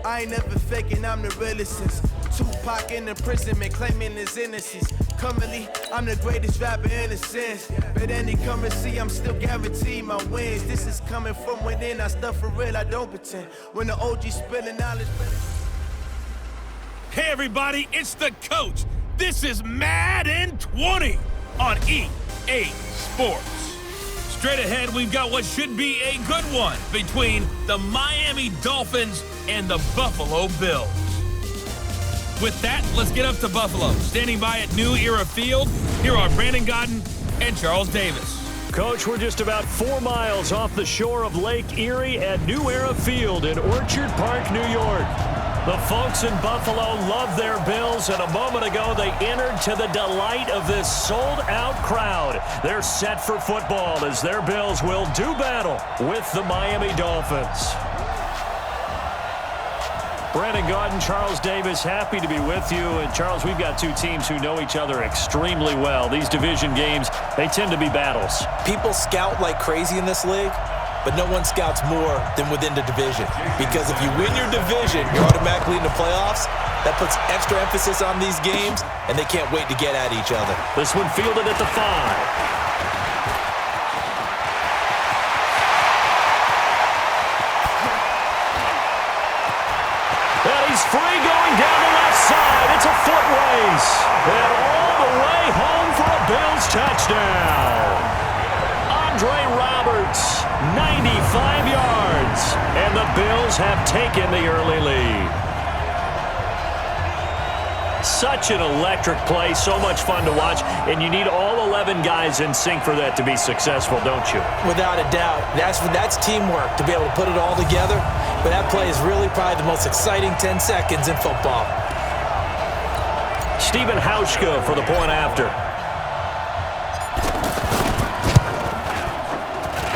I ain't never faking, I'm the realest since Tupac in imprisonment, claiming his innocence. Currently, I'm the greatest rapper in a sense. But any currency, I'm still guaranteed my wins. This is coming from within, I stuff for real, I don't pretend. When the OG spilling knowledge. Hey everybody, it's the coach. This is Madden 20 on EA Sports. Straight ahead, we've got what should be a good one between the Miami Dolphins and the Buffalo Bills. With that, let's get up to Buffalo. Standing by at New Era Field, here are Brandon Godden and Charles Davis. Coach, we're just about 4 miles off the shore of Lake Erie at New Era Field in Orchard Park, New York. The folks in Buffalo love their Bills, and a moment ago they entered to the delight of this sold-out crowd. They're set for football as their Bills will do battle with the Miami Dolphins. Brandon Gaudin, Charles Davis, happy to be with you. And Charles, we've got two teams who know each other extremely well. These division games, they tend to be battles. People scout like crazy in this league, but no one scouts more than within the division. Because if you win your division, you're automatically in the playoffs. That puts extra emphasis on these games, and they can't wait to get at each other. This one fielded at the 5. He's free going down the left side. It's a foot race. And all the way home for a Bills touchdown. Andre Roberts, 95 yards. And the Bills have taken the early lead. Such an electric play, so much fun to watch, and you need all 11 guys in sync for that to be successful, don't you? Without a doubt. That's teamwork, to be able to put it all together. But that play is really probably the most exciting 10 seconds in football. Stephen Hauschka for the point after.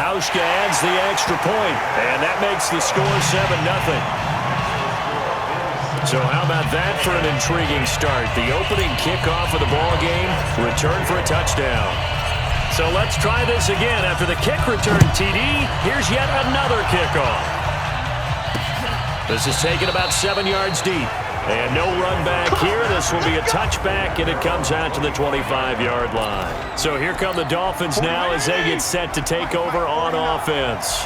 Hauschka adds the extra point, and that makes the score 7-0. So how about that for an intriguing start? The opening kickoff of the ball game, return for a touchdown. So let's try this again. After the kick return TD, here's yet another kickoff. This is taken about 7 yards deep. And no run back here. This will be a touchback, and it comes out to the 25-yard line. So here come the Dolphins now as they get set to take over on offense.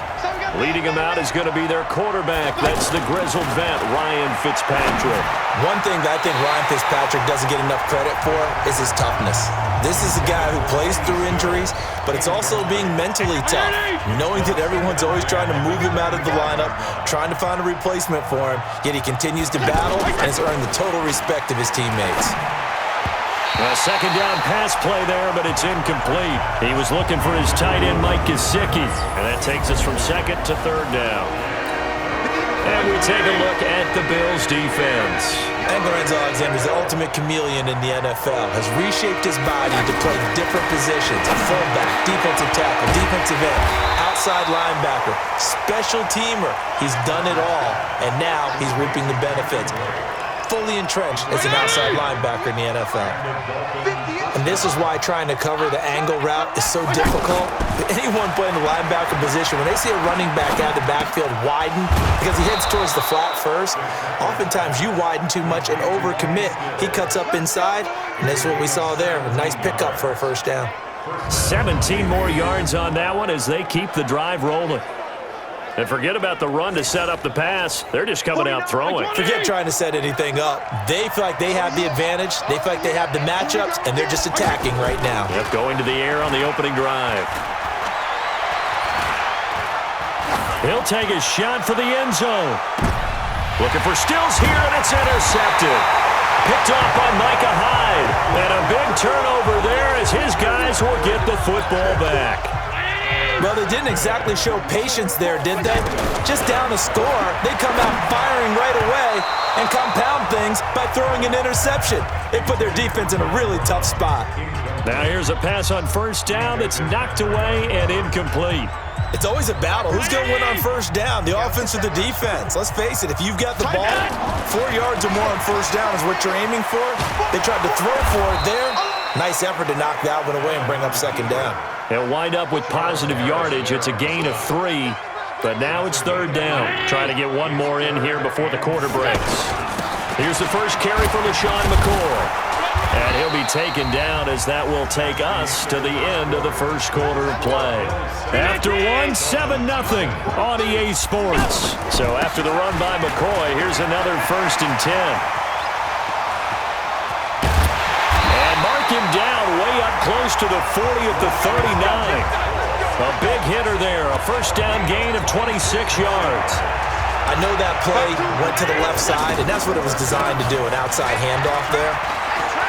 Leading them out is going to be their quarterback. That's the grizzled vet, Ryan Fitzpatrick. One thing that I think Ryan Fitzpatrick doesn't get enough credit for is his toughness. This is a guy who plays through injuries, but it's also being mentally tough, knowing that everyone's always trying to move him out of the lineup, trying to find a replacement for him, yet he continues to battle and has earned the total respect of his teammates. A second down pass play there, but it's incomplete. He was looking for his tight end, Mike Gesicki, and that takes us from second to third down. And we take a look at the Bills' defense. And Lorenzo Alexander is the ultimate chameleon in the NFL, has reshaped his body to play different positions: fullback, defensive tackle, defensive end, outside linebacker, special teamer. He's done it all, and now he's reaping the benefits. Fully entrenched as an outside linebacker in the NFL. And this is why trying to cover the angle route is so difficult. Anyone playing the linebacker position, when they see a running back out of the backfield widen, because he heads towards the flat first, oftentimes you widen too much and overcommit. He cuts up inside, and that's what we saw there. A nice pickup for a first down. 17 more yards on that one as they keep the drive rolling. And forget about the run to set up the pass. They're just coming out throwing. Forget trying to set anything up. They feel like they have the advantage. They feel like they have the matchups, and they're just attacking right now. Yep, going to the air on the opening drive. He'll take a shot for the end zone. Looking for Stills here, and it's intercepted. Picked off by Micah Hyde. And a big turnover there as his guys will get the football back. Well, they didn't exactly show patience there, did they? Just down a score, they come out firing right away and compound things by throwing an interception. They put their defense in a really tough spot. Now here's a pass on first down that's knocked away and incomplete. It's always a battle. Who's going to win on first down, the offense or the defense? Let's face it, if you've got the ball, 4 yards or more on first down is what you're aiming for. They tried to throw for it there. Nice effort to knock that one away and bring up second down. They'll wind up with positive yardage. It's a gain of 3. But now it's third down. Trying to get one more in here before the quarter breaks. Here's the first carry from LaShawn McCoy. And he'll be taken down as that will take us to the end of the first quarter of play. After one, 7-0 on EA Sports. So after the run by McCoy, here's another 1st and 10. And mark him down way up close to the 40 at the 39. A big hitter there, a first down gain of 26 yards. I know that play went to the left side, and that's what it was designed to do, an outside handoff there.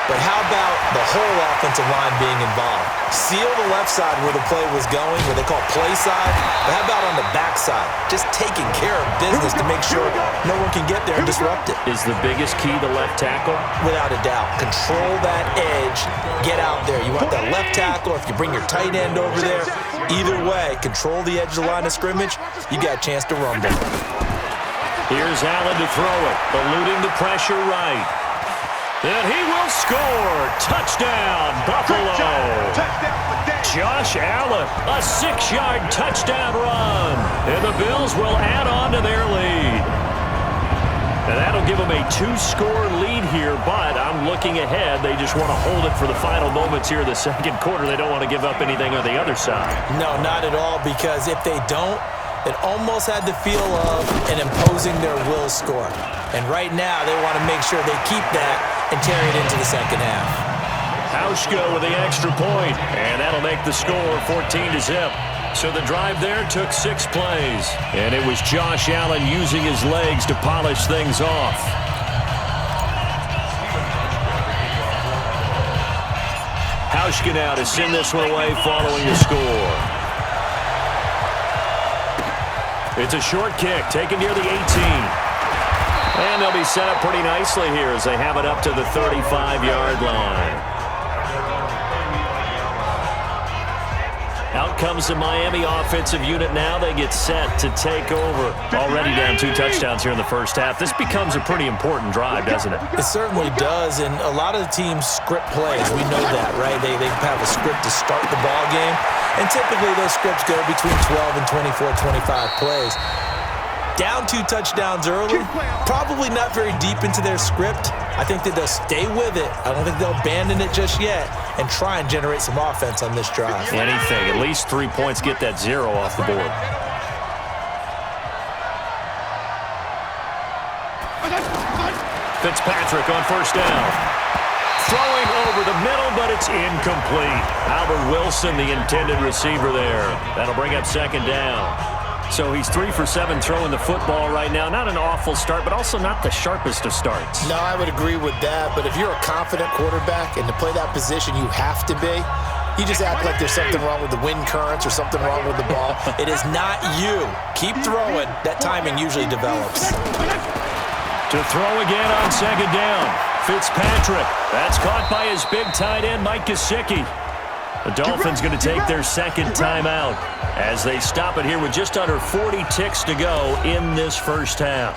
But how about the whole offensive line being involved? Seal the left side where the play was going, where they call play side. But how about on the back side? Just taking care of business to make sure no one can get there and disrupt it. Is the biggest key the left tackle? Without a doubt. Control that edge. Get out there. You want that left tackle. If you bring your tight end over there, either way, control the edge of the line of scrimmage, you got a chance to rumble. Here's Allen to throw it, eluding the pressure right. And he will score. Touchdown, Buffalo. Josh Allen, a 6-yard touchdown run. And the Bills will add on to their lead. And that'll give them a 2-score lead here, but I'm looking ahead. They just want to hold it for the final moments here in the second quarter. They don't want to give up anything on the other side. No, not at all, because if they don't, it almost had the feel of an imposing their will score. And right now, they want to make sure they keep that and carry it into the second half. Hauschka with the extra point, and that'll make the score 14-0. So the drive there took 6 plays, and it was Josh Allen using his legs to polish things off. Hauschka now to send this one away following the score. It's a short kick taken near the 18. And they'll be set up pretty nicely here as they have it up to the 35-yard line. Out comes the Miami offensive unit now. They get set to take over. Already down 2 touchdowns here in the first half. This becomes a pretty important drive, doesn't it? It certainly does, and a lot of the teams script plays. We know that, right? They have a script to start the ball game, and typically those scripts go between 12 and 24, 25 plays. Down 2 touchdowns early, probably not very deep into their script. I think that they'll stay with it. I don't think they'll abandon it just yet and try and generate some offense on this drive. Anything, at least 3 points, get that 0 off the board. Fitzpatrick on first down. Throwing over the middle, but it's incomplete. Albert Wilson, the intended receiver there. That'll bring up second down. So he's 3 for 7 throwing the football right now. Not an awful start, but also not the sharpest of starts. No, I would agree with that. But if you're a confident quarterback and to play that position, you have to be. You just act like there's something wrong with the wind currents or something wrong with the ball. It is not you. Keep throwing. That timing usually develops. To throw again on second down. Fitzpatrick. That's caught by his big tight end, Mike Gesicki. The Dolphins going to take their second timeout as they stop it here with just under 40 ticks to go in this first half.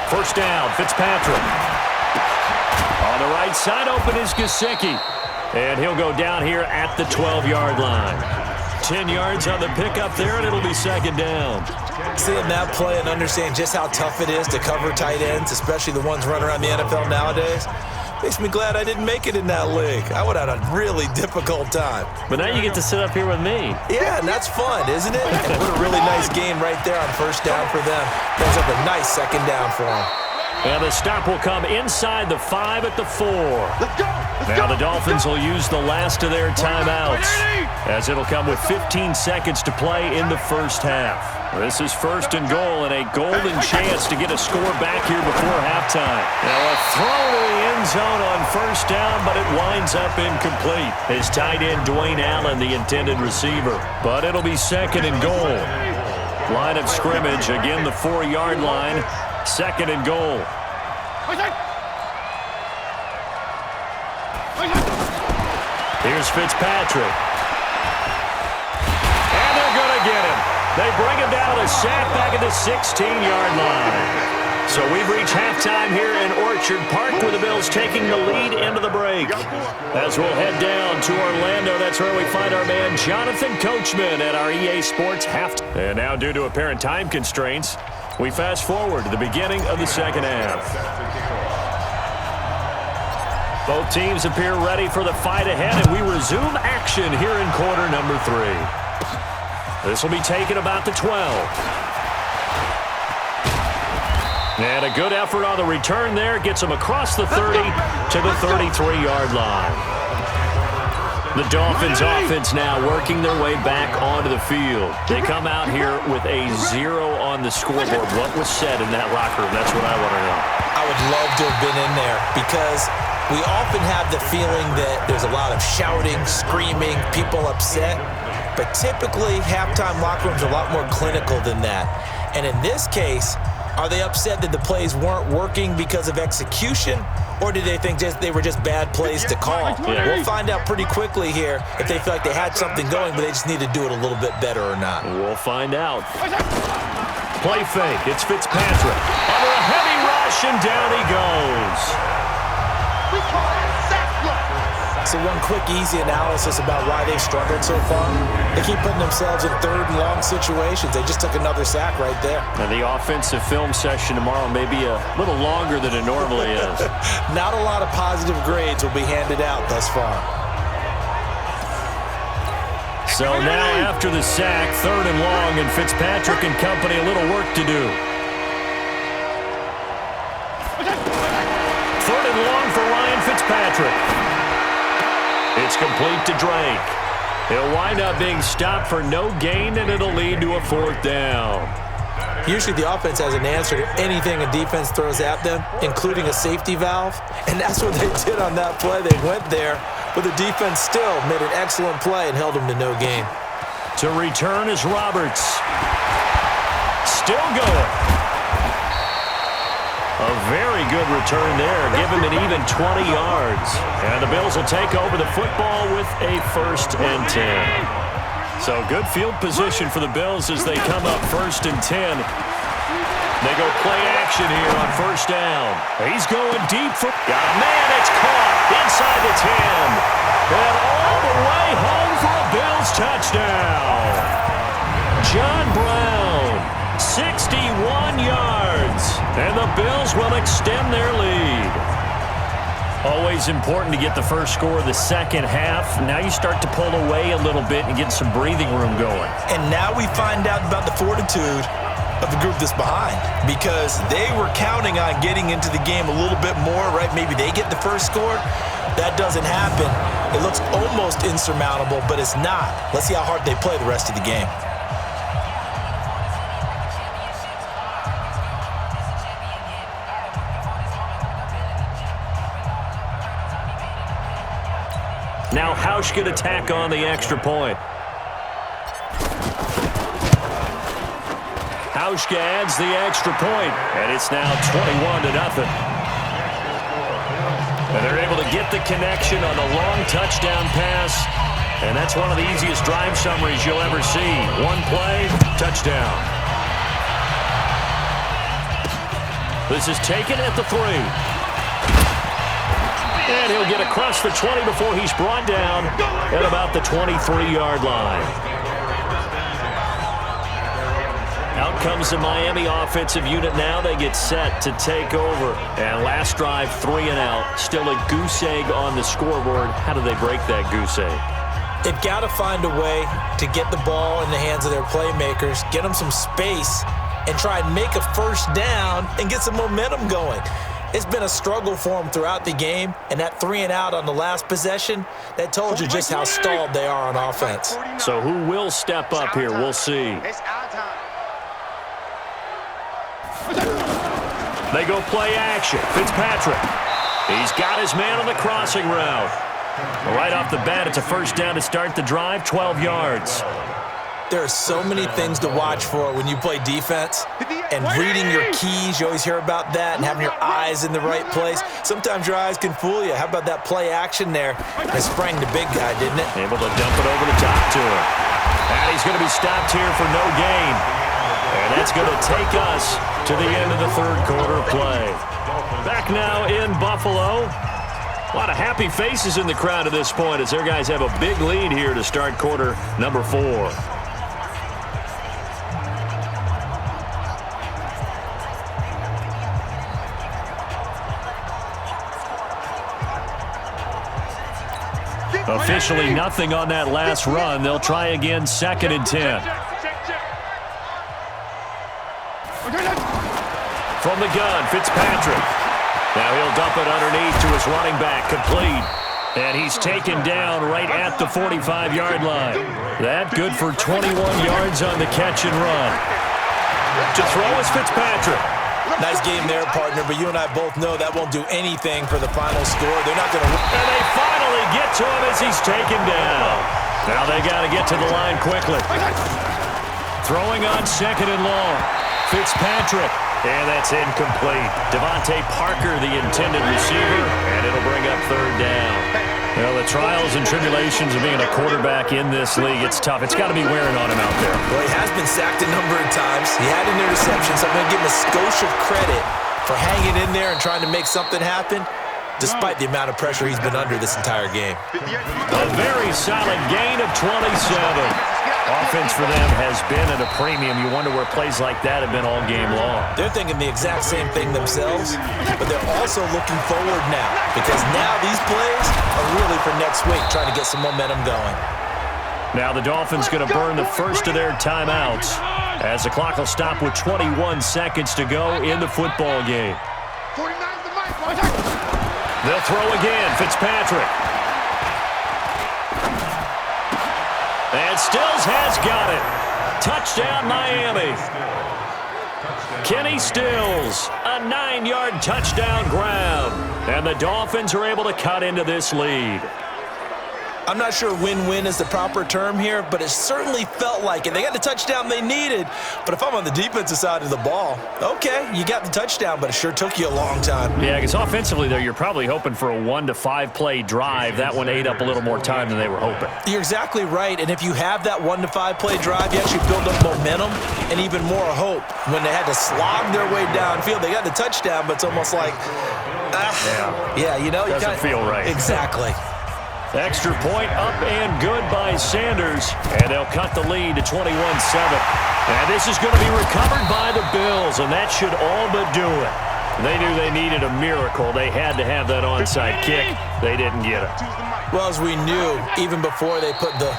First down, Fitzpatrick. On the right side, open is Gesicki. And he'll go down here at the 12-yard line. 10 yards on the pickup there, and it'll be second down. Seeing that play and understanding just how tough it is to cover tight ends, especially the ones running around the NFL nowadays, makes me glad I didn't make it in that league. I would have had a really difficult time. But now you get to sit up here with me. Yeah, and that's fun, isn't it? And what a really nice game right there on first down for them. Brings up a nice second down for them. And the stop will come inside the 5 at the 4. Now the Dolphins will use the last of their timeouts as it'll come with 15 seconds to play in the first half. This is first and goal and a golden chance to get a score back here before halftime. Now a throw to the end zone on first down, but it winds up incomplete. His tight end, Dwayne Allen, the intended receiver. But it'll be second and goal. Line of scrimmage, again the 4-yard line. Second and goal. Here's Fitzpatrick. They bring him down with a sack back at the 16-yard line. So we've reached halftime here in Orchard Park with the Bills taking the lead into the break. As we'll head down to Orlando, that's where we find our man Jonathan Coachman at our EA Sports halftime. And now, due to apparent time constraints, we fast forward to the beginning of the second half. Both teams appear ready for the fight ahead, and we resume action here in quarter number 3. This will be taken about the 12. And a good effort on the return there. Gets him across the 30 to the 33-yard line. The Dolphins offense now working their way back onto the field. They come out here with a 0 on the scoreboard. What was said in that locker room? That's what I want to know. I would love to have been in there because we often have the feeling that there's a lot of shouting, screaming, people upset. But typically, halftime locker rooms are a lot more clinical than that. And in this case, are they upset that the plays weren't working because of execution, or did they think they were just bad plays to call? Yeah. We'll find out pretty quickly here if they feel like they had something going, but they just need to do it a little bit better or not. We'll find out. Play fake. It's Fitzpatrick. Under a heavy rush, and down he goes. We call it sack block. So one quick, easy analysis about why they've struggled so far. They keep putting themselves in third and long situations. They just took another sack right there. Now the offensive film session tomorrow may be a little longer than it normally is. Not a lot of positive grades will be handed out thus far. So now after the sack, third and long, and Fitzpatrick and company a little work to do. Third and long for Ryan Fitzpatrick. It's complete to Drake. He'll wind up being stopped for no gain, and it'll lead to a 4th down. Usually the offense has an answer to anything a defense throws at them, including a safety valve, and that's what they did on that play. They went there, but the defense still made an excellent play and held them to no gain. To return is Roberts. Still going. A very good return there. Give him an even 20 yards. And the Bills will take over the football with a 1st and 10. So good field position for the Bills as they come up 1st and 10. They go play action here on 1st down. He's going deep for... Got a man, it's caught inside the 10. And all the way home for a Bills touchdown. John Brown, 61 yards. And the Bills will extend their lead. Always important to get the first score of the second half. Now you start to pull away a little bit and get some breathing room going. And now we find out about the fortitude of the group that's behind, because they were counting on getting into the game a little bit more, right? Maybe they get the first score. That doesn't happen. It looks almost insurmountable, but it's not. Let's see how hard they play the rest of the game. Now Hausch could attack on the extra point. Hausch adds the extra point, and it's now 21-0. And they're able to get the connection on the long touchdown pass, and that's one of the easiest drive summaries you'll ever see. One play, touchdown. This is taken at the 3. And he'll get across the 20 before he's brought down at about the 23-yard line. Out comes the Miami offensive unit now. They get set to take over. And last drive, 3 and out. Still a goose egg on the scoreboard. How do they break that goose egg? They've got to find a way to get the ball in the hands of their playmakers, get them some space, and try and make a first down and get some momentum going. It's been a struggle for them throughout the game, and that 3 and out on the last possession, that told you just how stalled they are on offense. So who will step up here? We'll see. They go play action. Fitzpatrick. He's got his man on the crossing route. Right off the bat, it's a first down to start the drive, 12 yards. There are so many things to watch for when you play defense, and reading your keys, you always hear about that, and having your eyes in the right place. Sometimes your eyes can fool you. How about that play action there? It sprang the big guy, didn't it? Able to dump it over the top to him. And he's going to be stopped here for no gain. And that's going to take us to the end of the third quarter play. Back now in Buffalo. A lot of happy faces in the crowd at this point as their guys have a big lead here to start quarter number 4. Officially nothing on that last run. They'll try again, 2nd and 10. From the gun, Fitzpatrick. Now he'll dump it underneath to his running back, complete. And he's taken down right at the 45-yard line. That good for 21 yards on the catch and run. To throw is Fitzpatrick. Nice game there, partner, but you and I both know that won't do anything for the final score. They're not going to... And they finally get to him as he's taken down. Now they got to get to the line quickly. Throwing on 2nd and long. Fitzpatrick. And that's incomplete. Devontae Parker, the intended receiver, and it'll bring up 3rd down. Well, the trials and tribulations of being a quarterback in this league, it's tough. It's got to be wearing on him out there. Well, he has been sacked a number of times. He had an interception, so I'm going to give him a skosh of credit for hanging in there and trying to make something happen, despite the amount of pressure he's been under this entire game. A very solid gain of 27. Offense for them has been at a premium. You wonder where plays like that have been all game long. They're thinking the exact same thing themselves, but they're also looking forward now because now these plays are really for next week, trying to get some momentum going. Now the Dolphins going to burn the first of their timeouts as the clock will stop with 21 seconds to go in the football game. They'll throw again, Fitzpatrick. And Stills has got it. Touchdown, Miami. Kenny Stills, a 9-yard touchdown grab. And the Dolphins are able to cut into this lead. I'm not sure win-win is the proper term here, but it certainly felt like it. They got the touchdown they needed, but if I'm on the defensive side of the ball, okay, you got the touchdown, but it sure took you a long time. Yeah, because offensively, though, you're probably hoping for a 1 to 5 play drive. That one ate up a little more time than they were hoping. You're exactly right, and if you have that 1 to 5 play drive, you actually build up momentum and even more hope. When they had to slog their way downfield, they got the touchdown, but it's almost like, yeah, you know. Doesn't feel right. Exactly. Extra point up and good by Sanders. And they'll cut the lead to 21-7. And this is going to be recovered by the Bills, and that should all but do it. They knew they needed a miracle. They had to have that onside kick. They didn't get it. Well, as we knew, even before they put the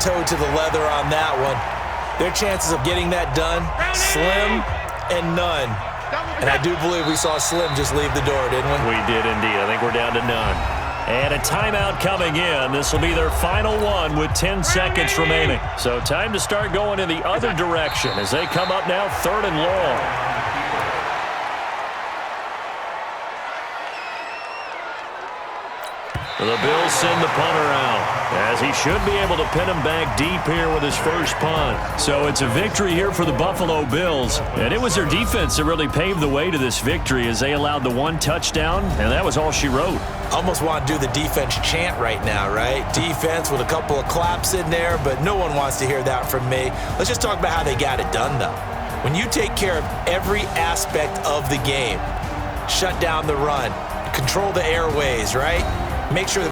toe to the leather on that one, their chances of getting that done, slim and none. And I do believe we saw Slim just leave the door, didn't we? We did indeed. I think we're down to none. And a timeout coming in. This will be their final one with 10 seconds remaining. So time to start going in the other direction as they come up now 3rd and long. The Bills send the punter out as he should be able to pin him back deep here with his first punt. So it's a victory here for the Buffalo Bills. And it was their defense that really paved the way to this victory as they allowed the 1 touchdown, and that was all she wrote. Almost want to do the defense chant right now, right? Defense with a couple of claps in there, but no one wants to hear that from me. Let's just talk about how they got it done, though. When you take care of every aspect of the game, shut down the run, control the airways, right? Make sure